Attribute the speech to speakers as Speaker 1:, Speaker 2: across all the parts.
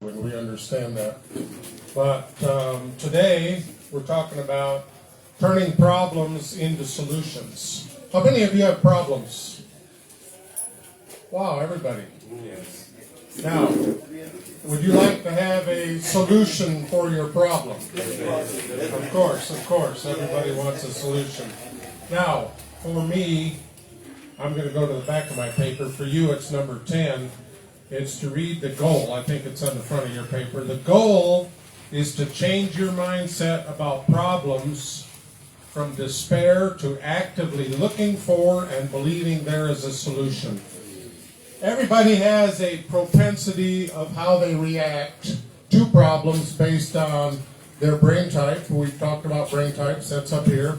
Speaker 1: and we understand that. But today we're talking about turning problems into solutions. How many of you have problems? Wow, everybody. Yes. Now, would you like to have a solution for your problem? Of course. Everybody wants a solution. Now, for me, I'm going to go to the back of my paper. For you, it's number 10. It's to read the goal. I think it's on the front of your paper. The goal is to change your mindset about problems from despair to actively looking for and believing there is a solution. Everybody has a propensity of how they react to problems based on their brain type. We've talked about brain types. That's up here.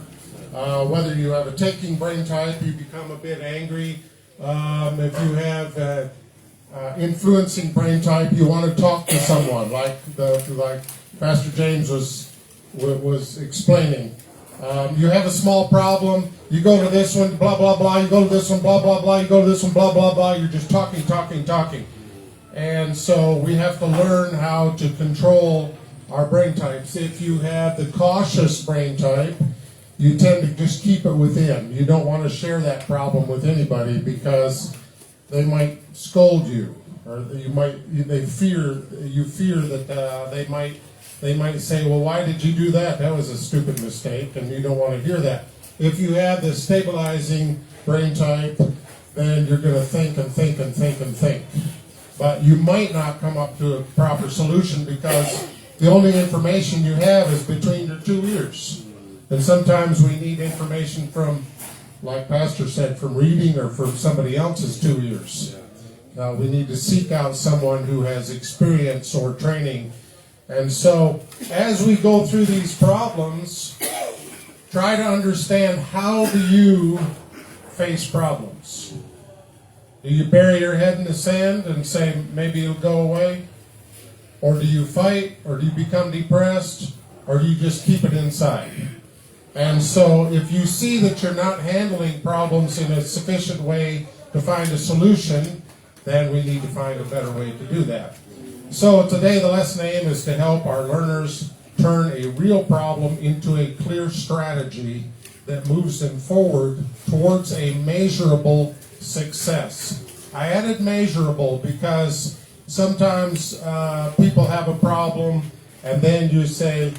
Speaker 1: Whether you have a taking brain type, you become a bit angry. If you have influencing brain type, you want to talk to someone, like Pastor James was explaining. You have a small problem, you go to this one, blah, blah, blah, you go to this one, blah, blah, blah, you go to this one, blah, blah, blah, you're just talking. And so we have to learn how to control our brain types. If you have the cautious brain type, you tend to just keep it within. You don't want to share that problem with anybody because they might scold you, or you fear that they might say, well, why did you do that? That was a stupid mistake, and you don't want to hear that. If you have the stabilizing brain type, then you're going to think. But you might not come up to a proper solution because the only information you have is between your two ears. And sometimes we need information from, like Pastor said, from reading or from somebody else's two ears. We need to seek out someone who has experience or training. And so, as we go through these problems, try to understand, how do you face problems? Do you bury your head in the sand and say, maybe it'll go away? Or do you fight? Or do you become depressed? Or do you just keep it inside? And so, if you see that you're not handling problems in a sufficient way to find a solution, then we need to find a better way to do that. So today the lesson aim is to help our learners turn a real problem into a clear strategy that moves them forward towards a measurable success. I added measurable because sometimes people have a problem and then you say,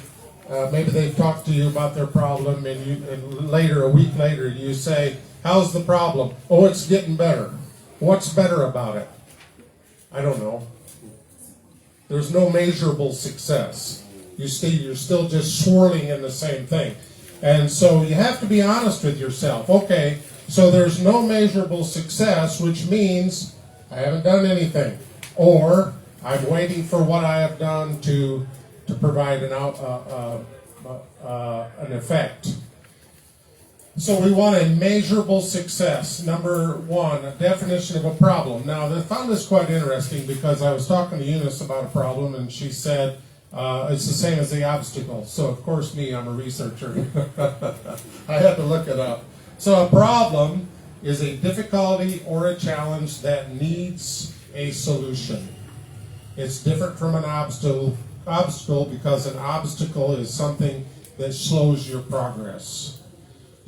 Speaker 1: maybe they've talked to you about their problem, and later, a week later, you say, how's the problem? Oh, it's getting better. What's better about it? I don't know. There's no measurable success. You're still just swirling in the same thing. And so you have to be honest with yourself. Okay, so there's no measurable success, which means I haven't done anything. Or I'm waiting for what I have done to provide an effect. So we want a measurable success. Number one, a definition of a problem. Now, I found this quite interesting because I was talking to Eunice about a problem, and she said it's the same as the obstacle. So, of course, I'm a researcher. I had to look it up. So a problem is a difficulty or a challenge that needs a solution. It's different from an obstacle because an obstacle is something that slows your progress.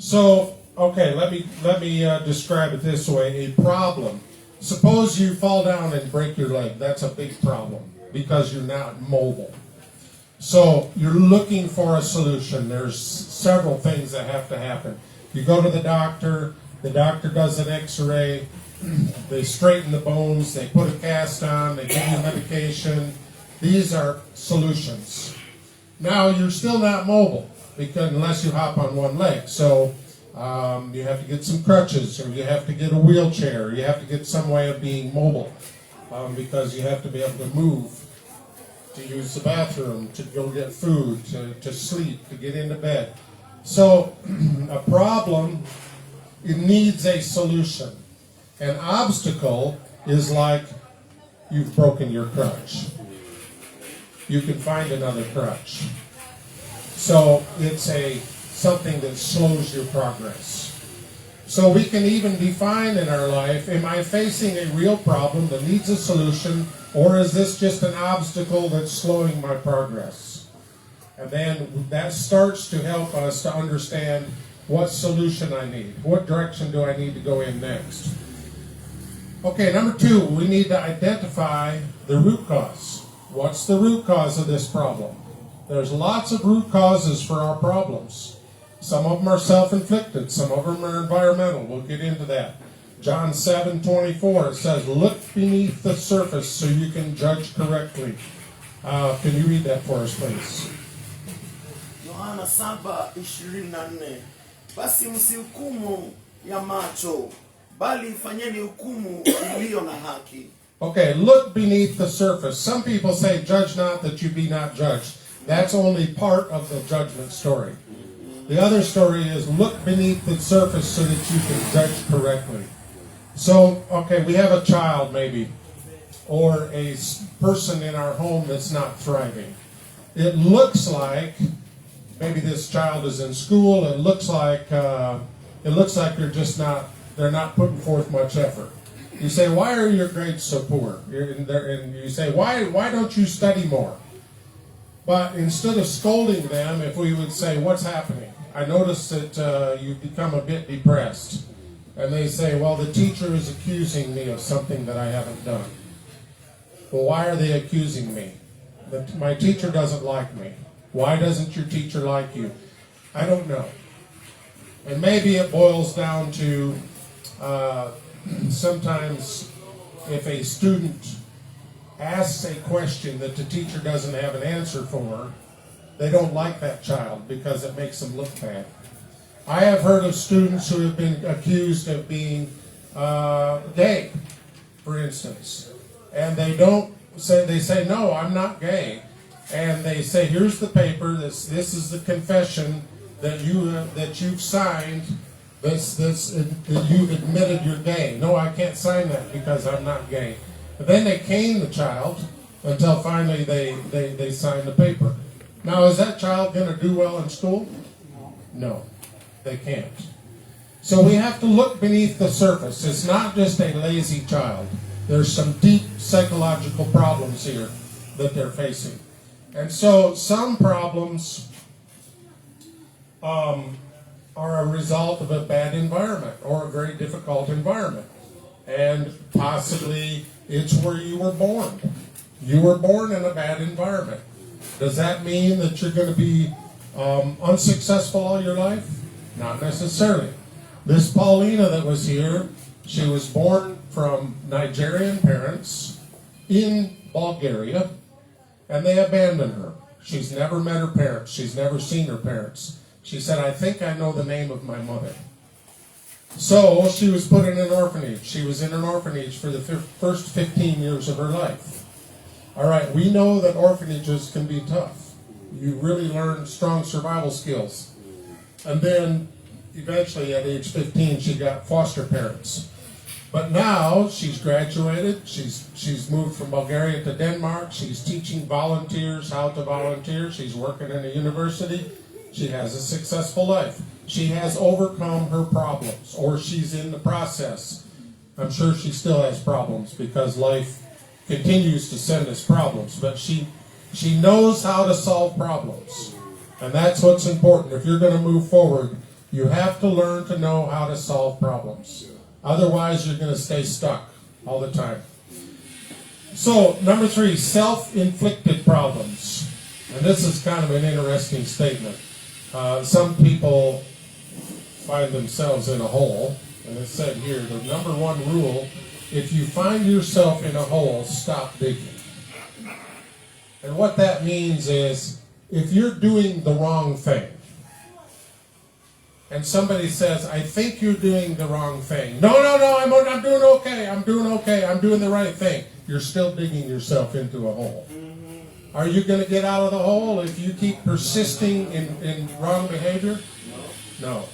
Speaker 1: So, okay, let me describe it this way. A problem. Suppose you fall down and break your leg. That's a big problem because you're not mobile. So you're looking for a solution. There's several things that have to happen. You go to the doctor does an x-ray, they straighten the bones, they put a cast on, they give you medication. These are solutions. Now, you're still not mobile because unless you hop on one leg. So you have to get some crutches, or you have to get a wheelchair, or you have to get some way of being mobile because you have to be able to move, to use the bathroom, to go get food, to sleep, to get into bed. So a problem, it needs a solution. An obstacle is like you've broken your crutch. You can find another crutch. So it's something that slows your progress. So we can even define in our life, am I facing a real problem that needs a solution, or is this just an obstacle that's slowing my progress? And then that starts to help us to understand what solution I need. What direction do I need to go in next? Okay, number 2, we need to identify the root cause. What's the root cause of this problem? There's lots of root causes for our problems. Some of them are self-inflicted. Some of them are environmental. We'll get into that. John 7:24, it says, look beneath the surface so you can judge correctly. Can you read that for us, please?
Speaker 2: Yohana 7:24. Basi msihukumu ya macho, bali fanyeni hukumu iliyo na haki.
Speaker 1: Okay, look beneath the surface. Some people say, judge not that you be not judged. That's only part of the judgment story. The other story is look beneath the surface so that you can judge correctly. So, okay, we have a child maybe, or a person in our home that's not thriving. It looks like maybe this child is in school. It looks like they're not putting forth much effort. You say, why are your grades so poor? And you say, why don't you study more? But instead of scolding them, if we would say, what's happening? I noticed that you've become a bit depressed. And they say, well, the teacher is accusing me of something that I haven't done. Well, why are they accusing me? My teacher doesn't like me. Why doesn't your teacher like you? I don't know. And maybe it boils down to sometimes if a student asks a question that the teacher doesn't have an answer for, they don't like that child because it makes them look bad. I have heard of students who have been accused of being gay, for instance. And they say, no, I'm not gay. And they say, here's the paper, this is the confession that you've signed, that you've admitted you're gay. No, I can't sign that because I'm not gay. But then they cane the child until finally they sign the paper. Now, is that child going to do well in school? No, they can't. So we have to look beneath the surface. It's not just a lazy child. There's some deep psychological problems here that they're facing. And so some problems are a result of a bad environment or a very difficult environment. And possibly it's where you were born. You were born in a bad environment. Does that mean that you're going to be unsuccessful all your life? Not necessarily. This Paulina that was here, she was born from Nigerian parents in Bulgaria, and they abandoned her. She's never met her parents. She's never seen her parents. She said, I think I know the name of my mother. So she was put in an orphanage. She was in an orphanage for the first 15 years of her life. All right, we know that orphanages can be tough. You really learn strong survival skills. And then eventually at age 15, she got foster parents. But now she's graduated. She's moved from Bulgaria to Denmark. She's teaching volunteers how to volunteer. She's working in a university. She has a successful life. She has overcome her problems, or she's in the process. I'm sure she still has problems because life continues to send us problems, but she knows how to solve problems. And that's what's important. If you're going to move forward, you have to learn to know how to solve problems. Otherwise, you're going to stay stuck all the time. So, number 3, self-inflicted problems. And this is kind of an interesting statement. Some people find themselves in a hole. And it's said here, the number 1 rule, if you find yourself in a hole, stop digging. And what that means is, if you're doing the wrong thing, and somebody says, I think you're doing the wrong thing. No, I'm doing okay. I'm doing the right thing. You're still digging yourself into a hole. Are you going to get out of the hole if you keep persisting in wrong behavior? No.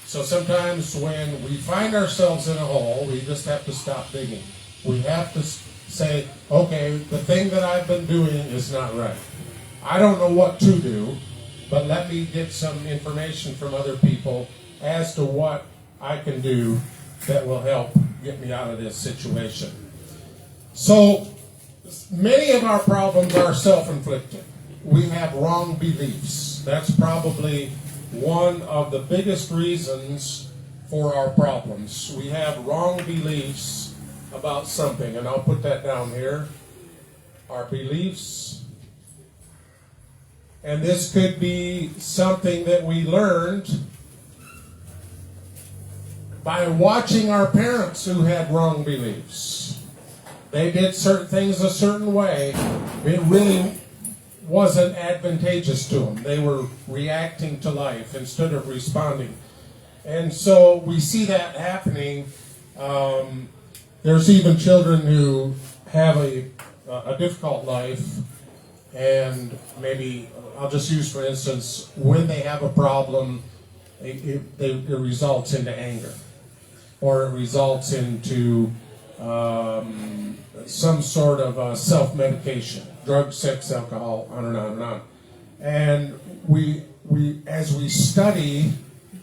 Speaker 1: So sometimes when we find ourselves in a hole, we just have to stop digging. We have to say, okay, the thing that I've been doing is not right. I don't know what to do, but let me get some information from other people as to what I can do that will help get me out of this situation? So, many of our problems are self-inflicted. We have wrong beliefs. That's probably one of the biggest reasons for our problems. We have wrong beliefs about something, and I'll put that down here. Our beliefs. And this could be something that we learned by watching our parents who had wrong beliefs. They did certain things a certain way. It really wasn't advantageous to them. They were reacting to life instead of responding. And so we see that happening. There's even children who have a difficult life, and maybe, I'll just use for instance, when they have a problem, it results into anger, or it results into some sort of self-medication, drugs, sex, alcohol, on and on and on. And we as we study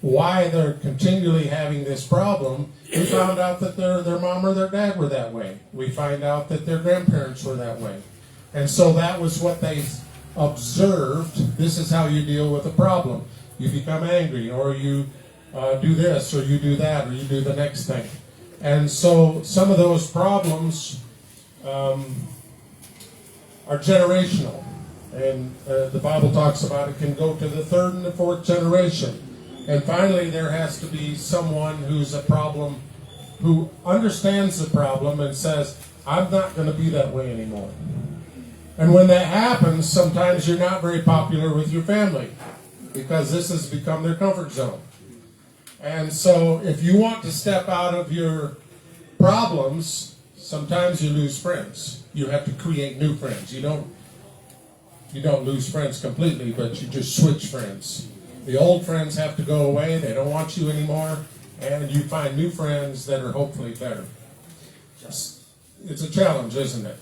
Speaker 1: why they're continually having this problem, we found out that their mom or their dad were that way. We find out that their grandparents were that way. And so that was what they observed. This is how you deal with a problem. You become angry, or you do this, or you do that, or you do the next thing. And so some of those problems are generational. And the Bible talks about it can go to the third and the fourth generation. And finally, there has to be someone who's a problem, who understands the problem and says, I'm not going to be that way anymore. And when that happens, sometimes you're not very popular with your family, because this has become their comfort zone. And so if you want to step out of your problems, sometimes you lose friends. You have to create new friends. You don't lose friends completely, but you just switch friends. The old friends have to go away. They don't want you anymore. And you find new friends that are hopefully better. It's a challenge, isn't it?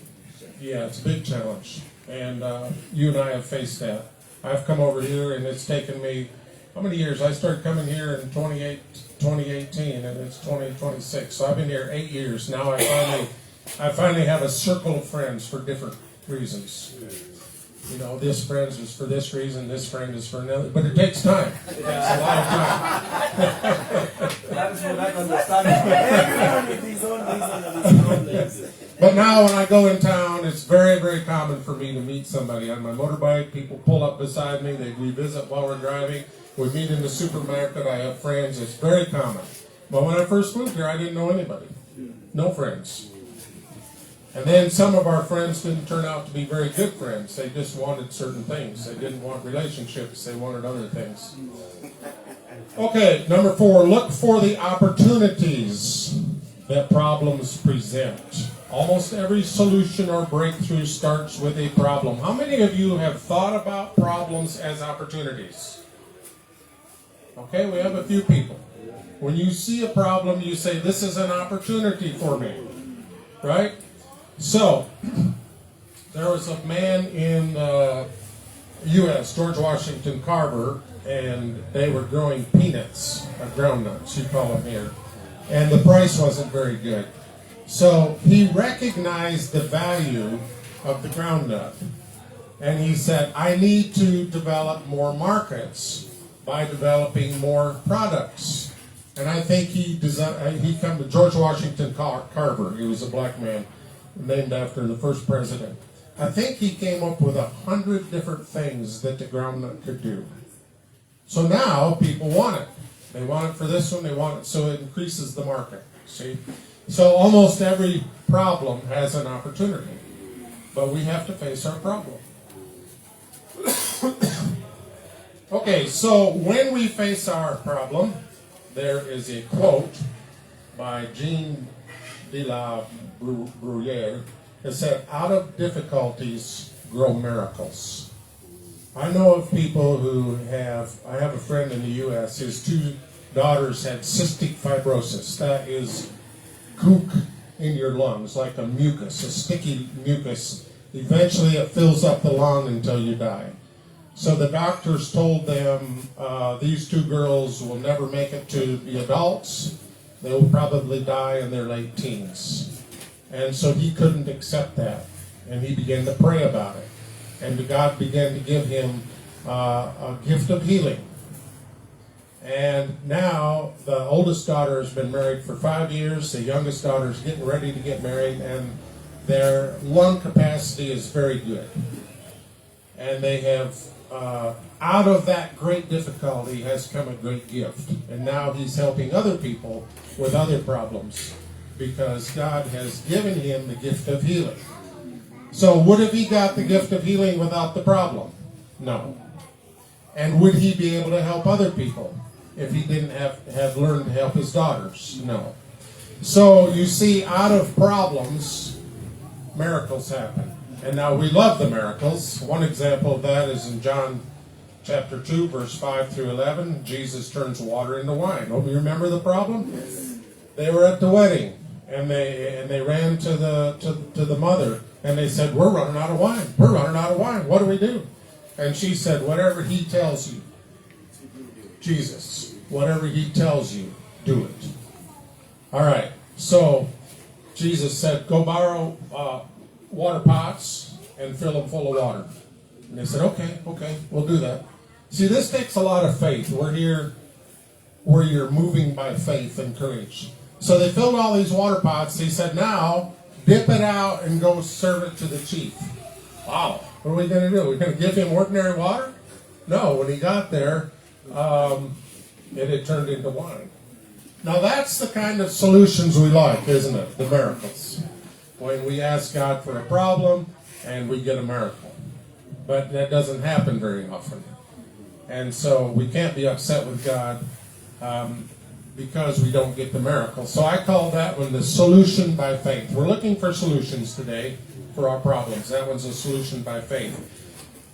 Speaker 1: Yeah, it's a big challenge. And you and I have faced that. I've come over here, and it's taken me, how many years? I started coming here in 2018, and it's 2026. So I've been here 8 years. Now I finally have a circle of friends for different reasons. You know, this friend is for this reason, this friend is for another. But it takes time. It takes a lot of time. But now when I go in town, it's very, very common for me to meet somebody on my motorbike. People pull up beside me. We visit while we're driving. We meet in the supermarket. I have friends. It's very common. But when I first moved here, I didn't know anybody. No friends. And then some of our friends didn't turn out to be very good friends. They just wanted certain things. They didn't want relationships. They wanted other things. Okay, number 4, look for the opportunities that problems present. Almost every solution or breakthrough starts with a problem. How many of you have thought about problems as opportunities? Okay, we have a few people. When you see a problem, you say, this is an opportunity for me. Right? So, there was a man in the U.S., George Washington Carver, and they were growing peanuts, or groundnuts, you call them here. And the price wasn't very good. So, he recognized the value of the groundnut. And he said, I need to develop more markets by developing more products. And I think he come to George Washington Carver. He was a black man, named after the first president. I think he came up with 100 different things that the groundnut could do. So now people want it. They want it for this one, they want it, so it increases the market. See? So almost every problem has an opportunity. But we have to face our problem. Okay, so when we face our problem, there is a quote by Jean de la Bruyere. It said, out of difficulties grow miracles. I know of people who I have a friend in the U.S., his 2 daughters had cystic fibrosis. That is gook in your lungs, like a mucus, a sticky mucus. Eventually it fills up the lung until you die. So the doctors told them these two girls will never make it to be adults. They will probably die in their late teens. And so he couldn't accept that. And he began to pray about it. And God began to give him a gift of healing. And now the oldest daughter has been married for 5 years. The youngest daughter is getting ready to get married. And their lung capacity is very good. And they have, out of that great difficulty has come a great gift. And now he's helping other people with other problems because God has given him the gift of healing. So would have he got the gift of healing without the problem? No. And would he be able to help other people if he didn't have learned to help his daughters? No. So you see, out of problems, miracles happen. And now we love the miracles. One example of that is in John chapter 2, verse 5 through 11. Jesus turns water into wine. Oh, you remember the problem? Yes. They were at the wedding, and they ran to the mother, and they said, "We're running out of wine. We're running out of wine. What do we do?" And she said, "Whatever he tells you." Jesus, whatever he tells you, do it. All right. So Jesus said, "Go borrow water pots and fill them full of water." And they said, okay, we'll do that. See, this takes a lot of faith. We're here where you're moving by faith and courage. So they filled all these water pots. He said, "Now dip it out and go serve it to the chief." Wow, what are we going to do? We're going to give him ordinary water? No, when he got there, it had turned into wine. Now that's the kind of solutions we like, isn't it? The miracles. When we ask God for a problem and we get a miracle. But that doesn't happen very often. And so we can't be upset with God because we don't get the miracle. So I call that one the solution by faith. We're looking for solutions today for our problems. That one's a solution by faith.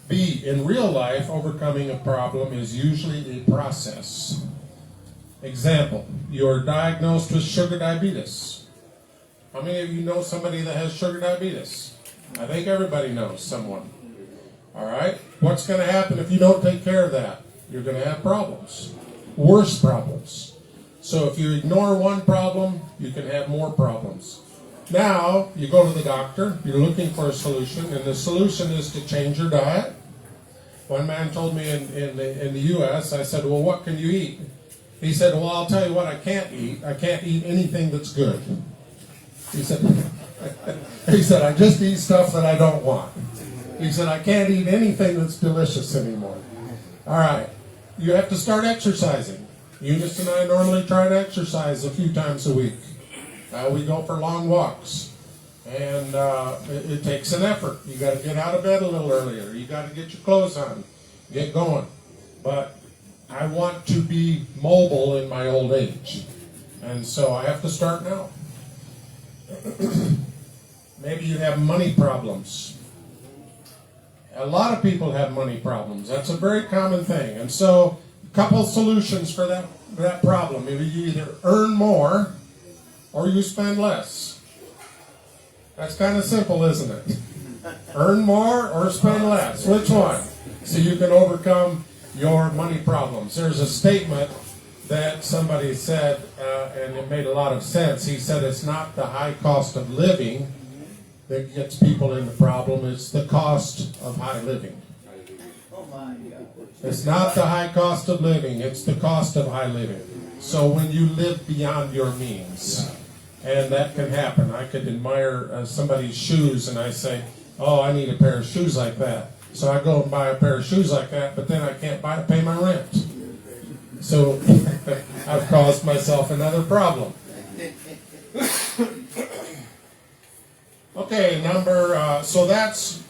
Speaker 1: B, in real life, overcoming a problem is usually a process. Example, you're diagnosed with sugar diabetes. How many of you know somebody that has sugar diabetes? I think everybody knows someone. All right? What's going to happen if you don't take care of that? You're going to have problems. Worse problems. So if you ignore one problem, you can have more problems. Now, you go to the doctor, you're looking for a solution, and the solution is to change your diet. One man told me in the U.S., I said, "Well, what can you eat?" He said, "Well, I'll tell you what I can't eat. I can't eat anything that's good." He said, "I just eat stuff that I don't want." He said, "I can't eat anything that's delicious anymore." All right. You have to start exercising. Eunice and I normally try to exercise a few times a week. We go for long walks. And it takes an effort. You got to get out of bed a little earlier. You got to get your clothes on. Get going. But I want to be mobile in my old age. And so I have to start now. Maybe you have money problems. A lot of people have money problems. That's a very common thing. And so a couple solutions for that problem. Maybe you either earn more or you spend less. That's kind of simple, isn't it? Earn more or spend less. Which one? So you can overcome your money problems. There's a statement that somebody said, and it made a lot of sense. He said it's not the high cost of living that gets people into problem, it's the cost of high living. It's not the high cost of living, it's the cost of high living. So when you live beyond your means, and that can happen. I could admire somebody's shoes and I say, "Oh, I need a pair of shoes like that." So I go and buy a pair of shoes like that, but then I can't pay my rent. So I've caused myself another problem. Okay, so that's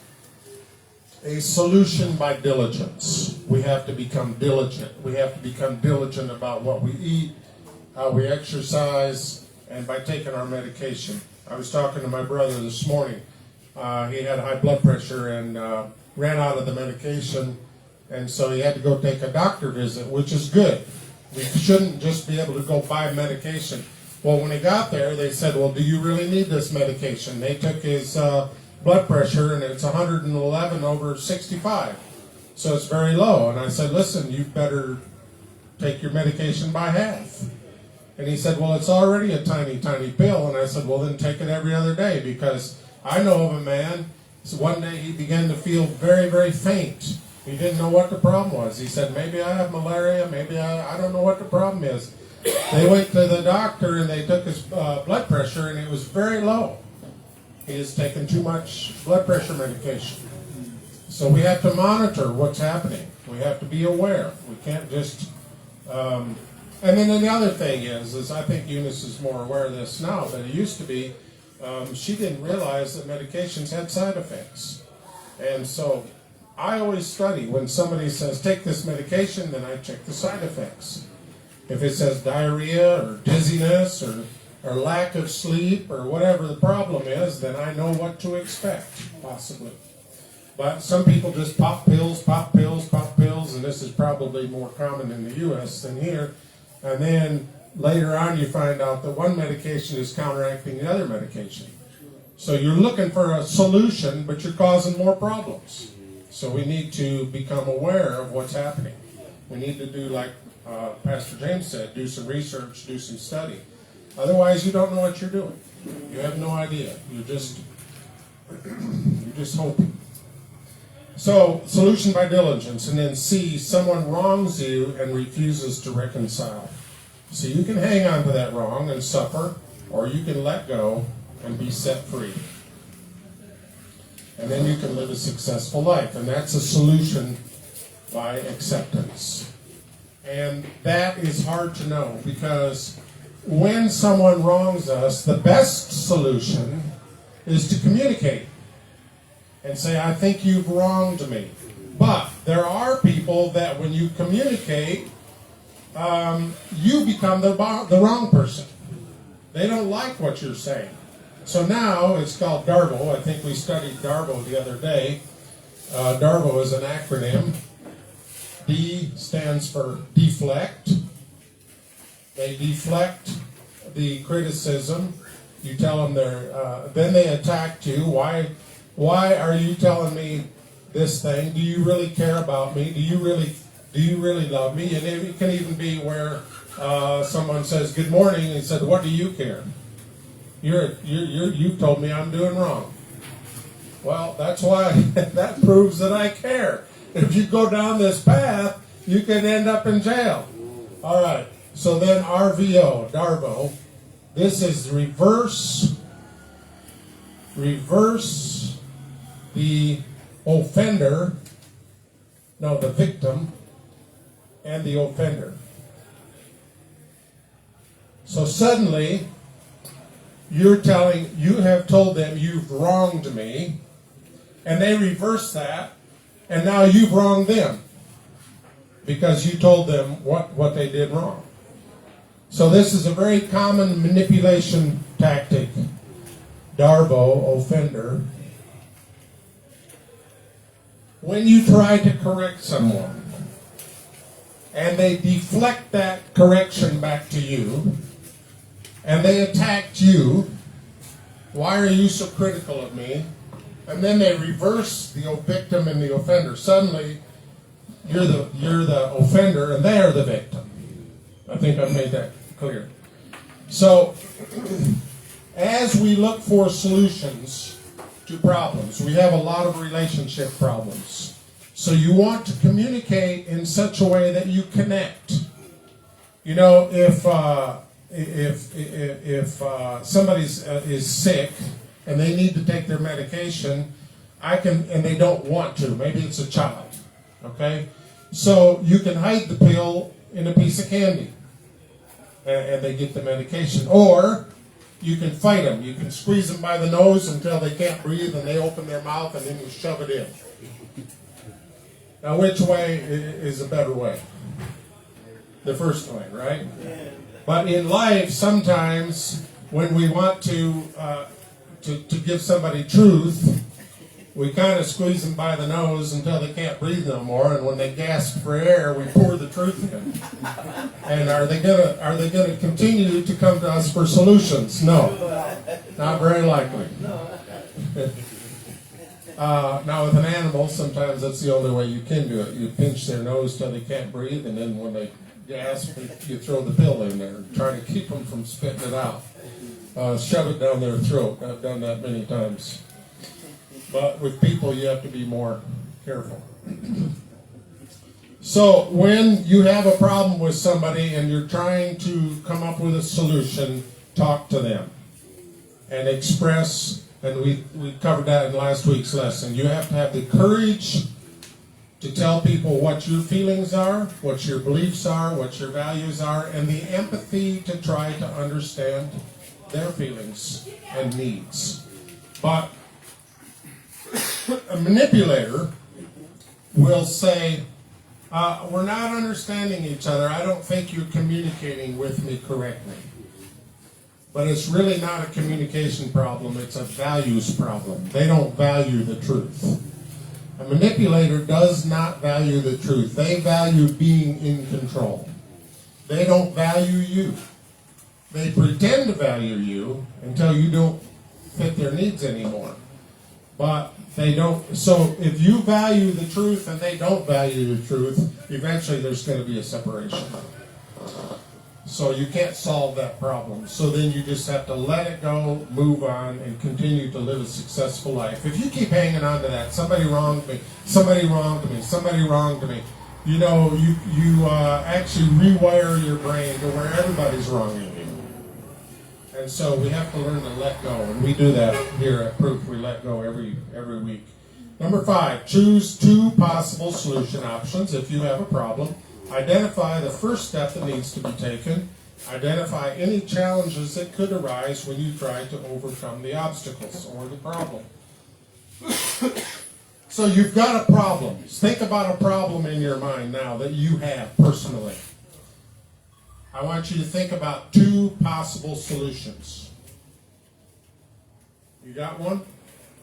Speaker 1: a solution by diligence. We have to become diligent. We have to become diligent about what we eat, how we exercise, and by taking our medication. I was talking to my brother this morning. He had high blood pressure and ran out of the medication, and so he had to go take a doctor visit, which is good. We shouldn't just be able to go buy medication. Well, when he got there, they said, "Well, do you really need this medication?" They took his blood pressure, and it's 111 over 65. So it's very low. And I said, listen, you better take your medication by half. And he said, well, it's already a tiny, tiny pill. And I said, well, then take it every other day, because I know of a man, so one day he began to feel very, very faint. He didn't know what the problem was. He said, maybe I have malaria, maybe I don't know what the problem is. They went to the doctor and they took his blood pressure, and it was very low. He has taken too much blood pressure medication. So we have to monitor what's happening. We have to be aware. We can't just... and then the other thing is I think Eunice is more aware of this now, but it used to be, she didn't realize that medications had side effects. And so I always study. When somebody says, take this medication, then I check the side effects. If it says diarrhea or dizziness or lack of sleep or whatever the problem is, then I know what to expect, possibly. But some people just pop pills, and this is probably more common in the U.S. than here. And then later on you find out that one medication is counteracting the other medication. So you're looking for a solution, but you're causing more problems. So we need to become aware of what's happening. We need to do, like Pastor James said, do some research, do some study. Otherwise, you don't know what you're doing. You have no idea. You're just hoping. So, solution by diligence. And then C, someone wrongs you and refuses to reconcile. So you can hang on to that wrong and suffer, or you can let go and be set free. And then you can live a successful life. And that's a solution by acceptance. And that is hard to know, because when someone wrongs us, the best solution is to communicate and say, I think you've wronged me. But there are people that when you communicate, you become the wrong person. They don't like what you're saying. So now it's called DARVO. I think we studied DARVO the other day. DARVO is an acronym. D stands for deflect. They deflect the criticism. You tell them then they attack you. Why are you telling me this thing? Do you really care about me? Do you really love me? And it can even be where someone says good morning and said, what do you care? You've told me I'm doing wrong. Well, that's why that proves that I care. If you go down this path, you can end up in jail. All right. So then RVO, DARVO, this is reverse the offender, the victim, and the offender. So suddenly, you have told them you've wronged me, and they reverse that, and now you've wronged them because you told them what they did wrong. So this is a very common manipulation tactic. DARVO, offender. When you try to correct someone, and they deflect that correction back to you, and they attacked you, why are you so critical of me? And then they reverse the victim and the offender. Suddenly, you're the offender and they are the victim. I think I've made that clear. So, as we look for solutions to problems, we have a lot of relationship problems. So you want to communicate in such a way that you connect. You know, if somebody is sick and they need to take their medication, and they don't want to. Maybe it's a child, okay? So you can hide the pill in a piece of candy, and they get the medication. Or you can fight them. You can squeeze them by the nose until they can't breathe, and they open their mouth, and then you shove it in. Now, which way is a better way? The first way, right? But in life, sometimes when we want to give somebody truth, we kind of squeeze them by the nose until they can't breathe no more, and when they gasp for air, we pour the truth in. And are they gonna continue to come to us for solutions? No, not very likely. Now with an animal, sometimes that's the only way you can do it. You pinch their nose till they can't breathe, and then when they gasp, you throw the pill in there, trying to keep them from spitting it out. Shove it down their throat. I've done that many times. But with people, you have to be more careful. So when you have a problem with somebody and you're trying to come up with a solution, talk to them and express, and we covered that in last week's lesson. You have to have the courage to tell people what your feelings are, what your beliefs are, what your values are, and the empathy to try to understand their feelings and needs. But a manipulator will say, we're not understanding each other. I don't think you're communicating with me correctly. But it's really not a communication problem. It's a values problem. They don't value the truth. A manipulator does not value the truth. They value being in control. They don't value you. They pretend to value you until you don't fit their needs anymore. But they don't. So if you value the truth and they don't value the truth, eventually there's going to be a separation. So you can't solve that problem. So then you just have to let it go, move on, and continue to live a successful life. If you keep hanging on to that, somebody wronged me, somebody wronged me, somebody wronged me, you know, you actually rewire your brain to where everybody's wronging you. And so we have to learn to let go, and we do that here at Proof. We let go every week. Number 5, choose 2 possible solution options if you have a problem. Identify the first step that needs to be taken. Identify any challenges that could arise when you try to overcome the obstacles or the problem. So you've got a problem. Think about a problem in your mind now that you have personally. I want you to think about 2 possible solutions. You got one?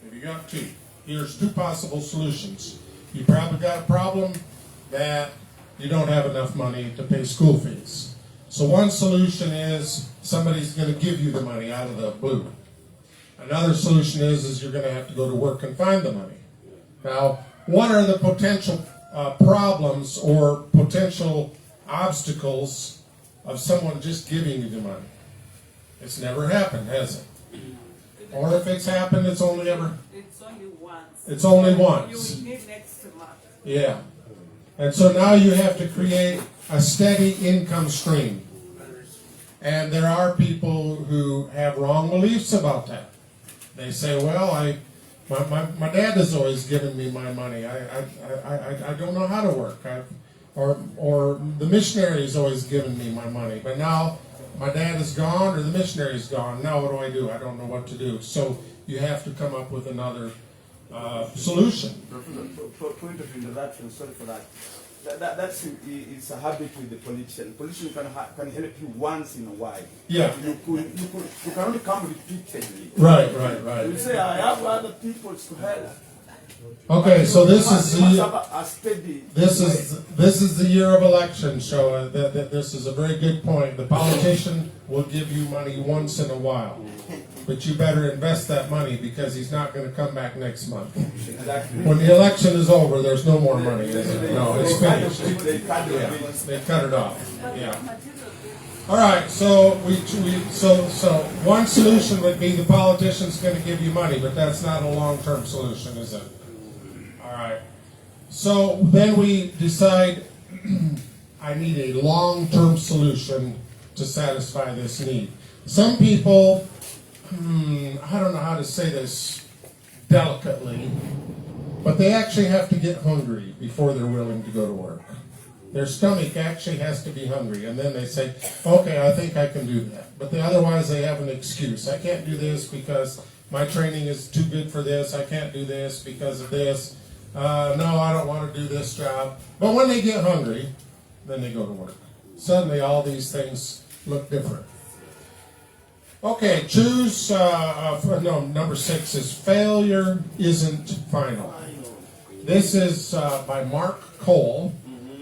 Speaker 1: Have you got 2? Here's 2 possible solutions. You probably got a problem that you don't have enough money to pay school fees. So one solution is somebody's going to give you the money out of the blue. Another solution is you're going to have to go to work and find the money. Now, what are the potential problems or potential obstacles of someone just giving you the money? It's never happened, has it? Or if it's happened, it's only once. It's only once.
Speaker 3: You will need next month.
Speaker 1: Yeah. And so now you have to create a steady income stream. And there are people who have wrong beliefs about that. They say, well, my dad has always given me my money. I don't know how to work. Or the missionary's always given me my money. But now my dad is gone or the missionary's gone. Now what do? I don't know what to do. So you have to come up with another solution.
Speaker 4: Point of introduction, sorry for that. That's it's a habit with the politician. Politician can help you once in a while.
Speaker 1: Yeah.
Speaker 4: You can only come repeatedly.
Speaker 1: Right.
Speaker 4: You say, I have other people to help.
Speaker 1: Okay, so this is the year of election, so this is a very good point. The politician will give you money once in a while, but you better invest that money because he's not going to come back next month.
Speaker 4: Exactly.
Speaker 1: When the election is over, there's no more money, is it? No, it's finished.
Speaker 4: They
Speaker 1: cut it off. Yeah. All right, so so one solution would be the politician's going to give you money, but that's not a long-term solution, is it? All right. So then we decide I need a long-term solution to satisfy this need. Some people, I don't know how to say this delicately, but they actually have to get hungry before they're willing to go to work. Their stomach actually has to be hungry, and then they say, okay, I think I can do that. But otherwise they have an excuse. I can't do this because my training is too good for this. I can't do this because of this. No, I don't want to do this job. But when they get hungry, then they go to work. Suddenly all these things look different. Okay, choose, number 6 is failure isn't final. This is by Mark Cole.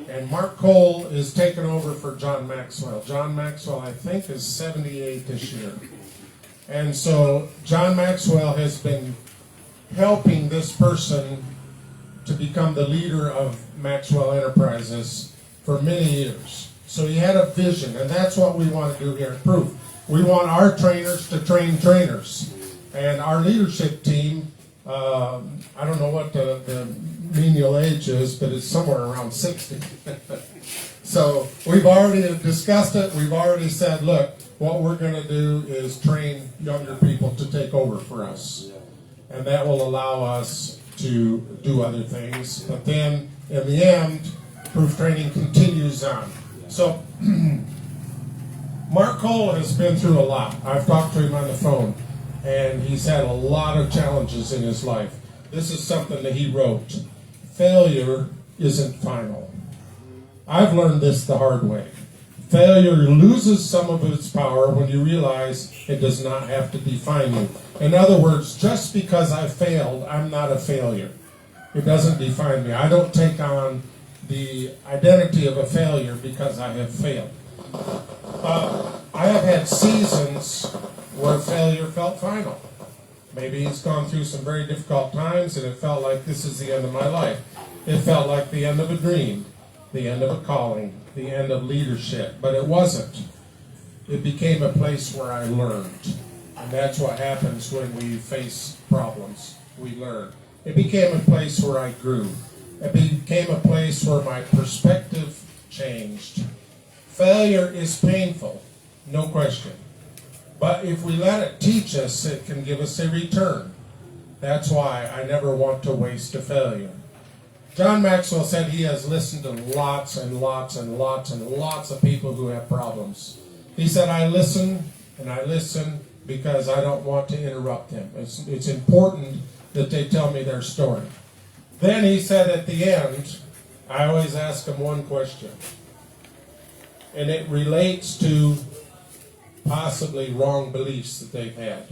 Speaker 1: And Mark Cole is taken over for John Maxwell. John Maxwell, I think, is 78 this year. And so John Maxwell has been helping this person to become the leader of Maxwell Enterprises for many years. So he had a vision, and that's what we want to do here at Proof. We want our trainers to train trainers. And our leadership team, I don't know what the menial age is, but it's somewhere around 60. So we've already discussed it. We've already said, look, what we're going to do is train younger people to take over for us. And that will allow us to do other things. But then, in the end, Proof Training continues on. So, Mark Cole has been through a lot. I've talked to him on the phone, and he's had a lot of challenges in his life. This is something that he wrote. Failure isn't final. I've learned this the hard way. Failure loses some of its power when you realize it does not have to define you. In other words, just because I failed, I'm not a failure. It doesn't define me. I don't take on the identity of a failure because I have failed. I have had seasons where failure felt final. Maybe he's gone through some very difficult times and it felt like this is the end of my life. It felt like the end of a dream, the end of a calling, the end of leadership, but it wasn't. It became a place where I learned. And that's what happens when we face problems. We learn. It became a place where I grew. It became a place where my perspective changed. Failure is painful, no question. But if we let it teach us, it can give us a return. That's why I never want to waste a failure. John Maxwell said he has listened to lots and lots and lots and lots of people who have problems. He said, I listen and I listen because I don't want to interrupt them. It's important that they tell me their story. Then he said at the end, I always ask them one question. And it relates to possibly wrong beliefs that they've had.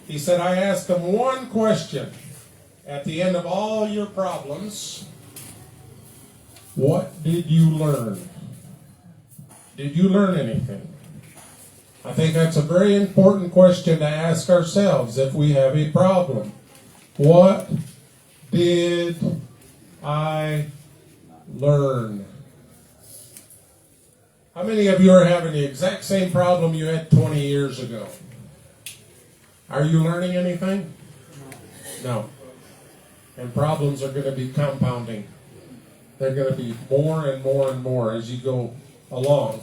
Speaker 1: He said, I ask them one question. At the end of all your problems, what did you learn? Did you learn anything? I think that's a very important question to ask ourselves if we have a problem. What did I learn? How many of you are having the exact same problem you had 20 years ago? Are you learning anything? No. And problems are going to be compounding. They're going to be more and more and more as you go along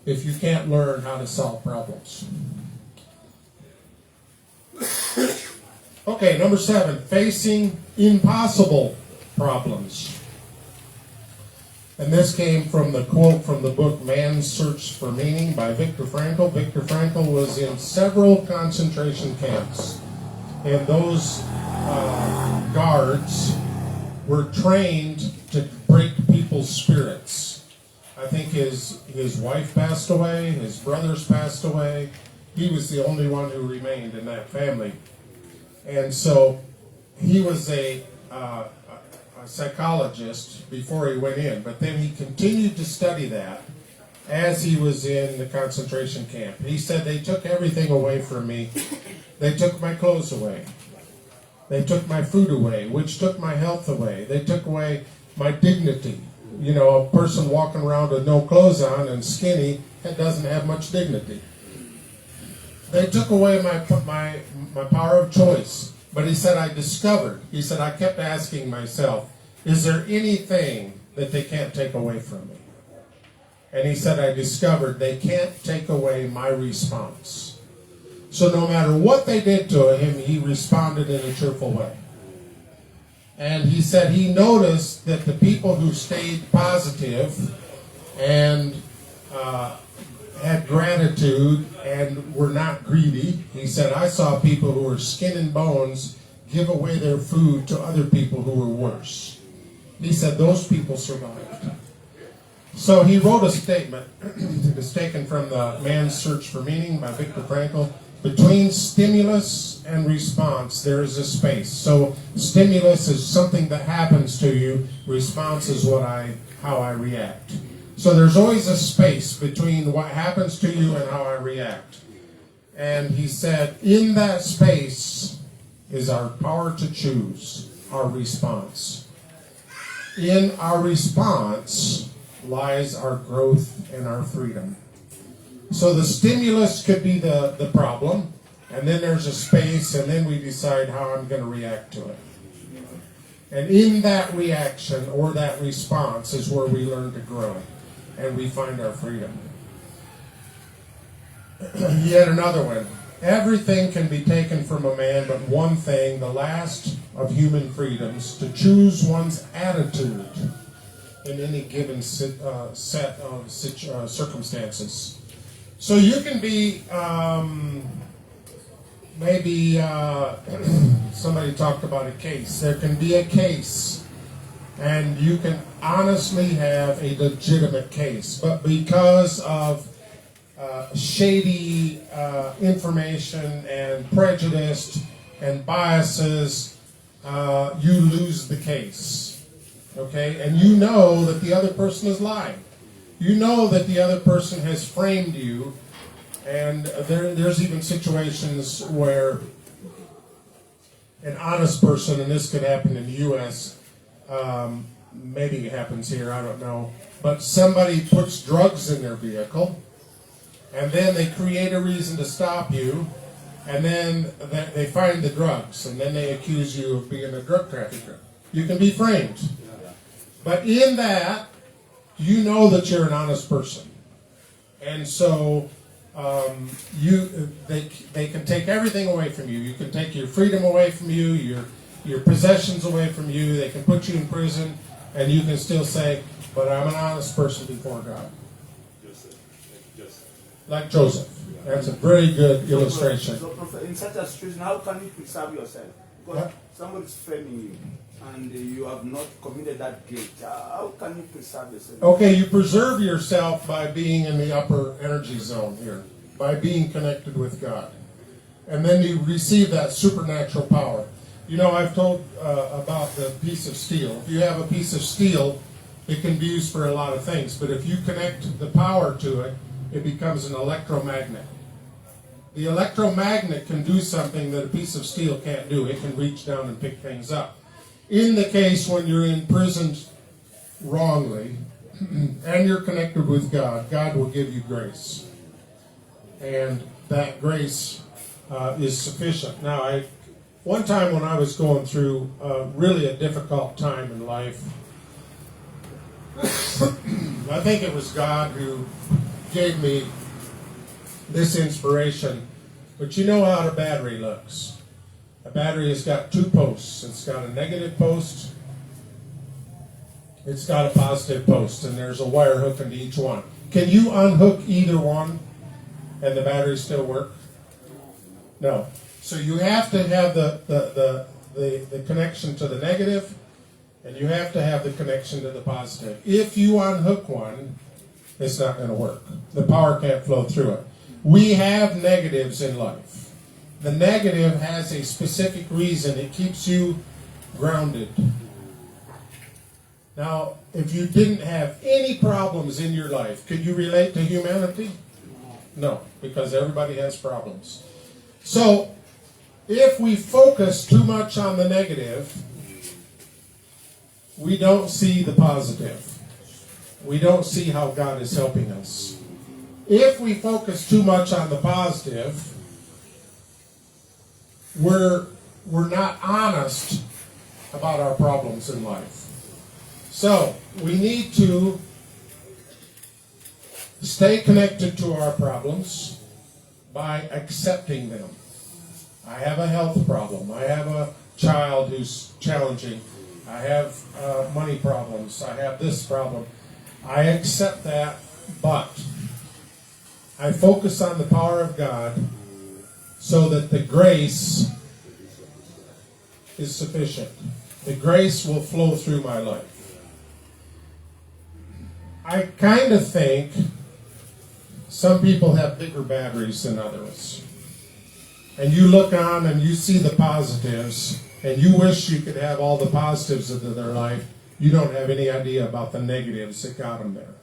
Speaker 1: if you can't learn how to solve problems. Okay, number 7, facing impossible problems. And this came from the quote from the book Man's Search for Meaning by Viktor Frankl. Viktor Frankl was in several concentration camps. And those guards were trained to break people's spirits. I think his wife passed away, his brothers passed away. He was the only one who remained in that family. And so he was a psychologist before he went in, but then he continued to study that as he was in the concentration camp. He said, they took everything away from me. They took my clothes away. They took my food away, which took my health away. They took away my dignity. You know, a person walking around with no clothes on and skinny, that doesn't have much dignity. They took away my power of choice. But he said, I kept asking myself, is there anything that they can't take away from me? And he said, I discovered they can't take away my response. So no matter what they did to him, he responded in a cheerful way. And he said he noticed that the people who stayed positive and had gratitude and were not greedy. He said, I saw people who were skin and bones give away their food to other people who were worse. He said those people survived. So he wrote a statement. It was taken from the Man's Search for Meaning by Viktor Frankl. Between stimulus and response, there is a space. So stimulus is something that happens to you. Response is how I react. So there's always a space between what happens to you and how I react. And he said, in that space, is our power to choose, our response. In our response lies our growth and our freedom. So the stimulus could be the problem, and then there's a space, and then we decide how I'm going to react to it. And in that reaction or that response is where we learn to grow, and we find our freedom. Yet another one. Everything can be taken from a man, but one thing, the last of human freedoms, to choose one's attitude in any given set of circumstances. So you can be, maybe somebody talked about a case. There can be a case, and you can honestly have a legitimate case, but because of shady information and prejudice and biases, you lose the case. Okay? And you know that the other person is lying. You know that the other person has framed you, and there's even situations where an honest person, and this could happen in the U.S., maybe it happens here, I don't know, but somebody puts drugs in their vehicle, and then they create a reason to stop you, and then they find the drugs, and then they accuse you of being a drug trafficker. You can be framed. But in that, you know that you're an honest person. And so they can take everything away from you. You can take your freedom away from you, your possessions away from you. They can put you in prison, and you can still say, but I'm an honest person before God. Like Joseph. That's a very good illustration.
Speaker 4: So, in such a situation, how can you preserve yourself? Because somebody's framing you, and you have not committed that guilt. How can you preserve yourself?
Speaker 1: Okay, you preserve yourself by being in the upper energy zone here, by being connected with God. And then you receive that supernatural power. You know, I've told about the piece of steel. If you have a piece of steel, it can be used for a lot of things, but if you connect the power to it, it becomes an electromagnet. The electromagnet can do something that a piece of steel can't do. It can reach down and pick things up. In the case when you're imprisoned wrongly and you're connected with God, God will give you grace. And that grace is sufficient. Now, one time when I was going through really a difficult time in life, I think it was God who gave me this inspiration. But you know how a battery looks. A battery has got two posts. It's got a negative post. It's got a positive post, and there's a wire hook into each one. Can you unhook either one and the battery still work? No. So you have to have the connection to the negative, and you have to have the connection to the positive. If you unhook one, it's not going to work. The power can't flow through it. We have negatives in life. The negative has a specific reason. It keeps you grounded. Now, if you didn't have any problems in your life, could you relate to humanity? No, because everybody has problems. So, if we focus too much on the negative, we don't see the positive. We don't see how God is helping us. If we focus too much on the positive, we're not honest about our problems in life. So, we need to stay connected to our problems by accepting them. I have a health problem. I have a child who's challenging. I have money problems. I have this problem. I accept that, but I focus on the power of God so that the grace is sufficient. The grace will flow through my life. I kind of think some people have bigger batteries than others. And you look on and you see the positives, and you wish you could have all the positives of their life. You don't have any idea about the negatives that got them there.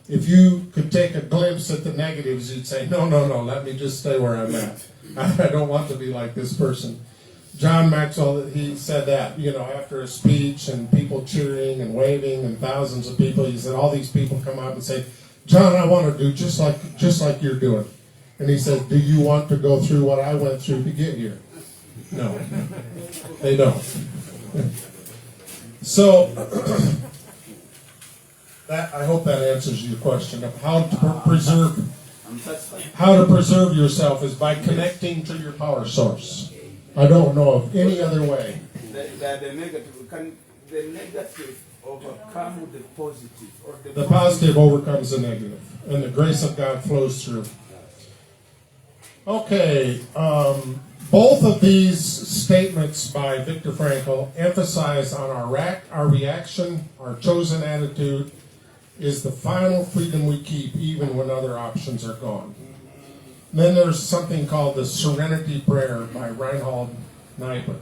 Speaker 1: If you could take a glimpse at the negatives, you'd say, no, let me just stay where I'm at. I don't want to be like this person. John Maxwell, he said that, after a speech and people cheering and waving and thousands of people, he said all these people come out and say, John, I want to do just like you're doing. And he said, do you want to go through what I went through to get here? No, they don't. So, I hope that answers your question of how to preserve yourself is by connecting to your power source. I don't know of any other way.
Speaker 4: The negative, can the negative overcome the positive? Or
Speaker 1: the positive overcomes the negative, and the grace of God flows through. Okay, both of these statements by Viktor Frankl emphasize on our reaction, our chosen attitude is the final freedom we keep even when other options are gone. Then there's something called the Serenity Prayer by Reinhold Niebuhr.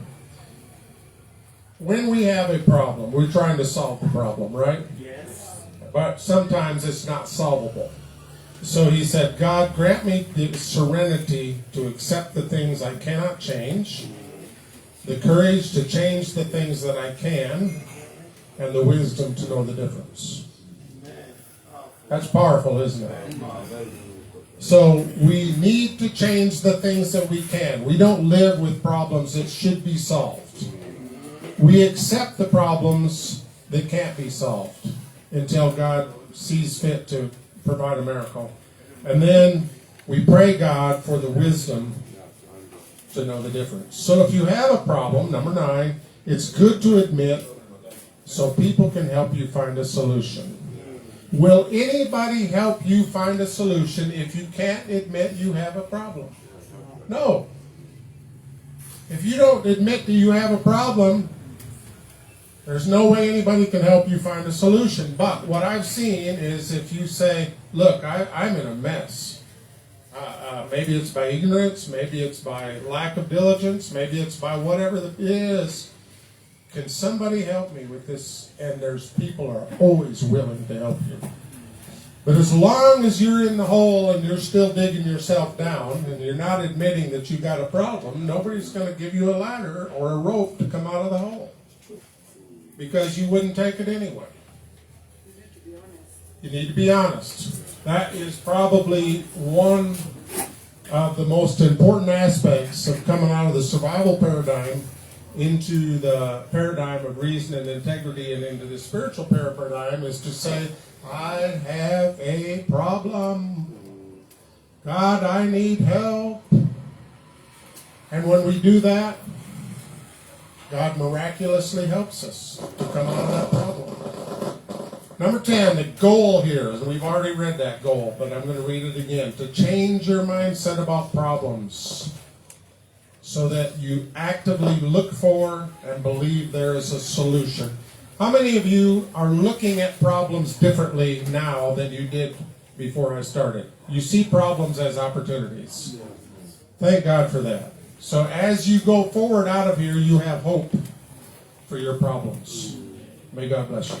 Speaker 1: When we have a problem, we're trying to solve the problem, right?
Speaker 2: Yes.
Speaker 1: But sometimes it's not solvable. So he said, God, grant me the serenity to accept the things I cannot change, the courage to change the things that I can, and the wisdom to know the difference. That's powerful, isn't it? So we need to change the things that we can. We don't live with problems that should be solved. We accept the problems that can't be solved until God sees fit to provide a miracle. And then we pray God for the wisdom to know the difference. So if you have a problem, number 9, it's good to admit so people can help you find a solution. Will anybody help you find a solution if you can't admit you have a problem? No. If you don't admit that you have a problem, there's no way anybody can help you find a solution. But what I've seen is if you say, look, I'm in a mess. Maybe it's by ignorance, maybe it's by lack of diligence, maybe it's by whatever it is. Can somebody help me with this? And there's people are always willing to help you. But as long as you're in the hole and you're still digging yourself down and you're not admitting that you got a problem, nobody's going to give you a ladder or a rope to come out of the hole. Because you wouldn't take it anyway. You need to be honest. That is probably one of the most important aspects of coming out of the survival paradigm into the paradigm of reason and integrity and into the spiritual paradigm is to say, I have a problem. God, I need help. And when we do that, God miraculously helps us to come out of that problem. Number 10, the goal here, and we've already read that goal, but I'm going to read it again. To change your mindset about problems so that you actively look for and believe there is a solution. How many of you are looking at problems differently now than you did before I started? You see problems as opportunities. Thank God for that. So as you go forward out of here, you have hope for your problems. May God bless you.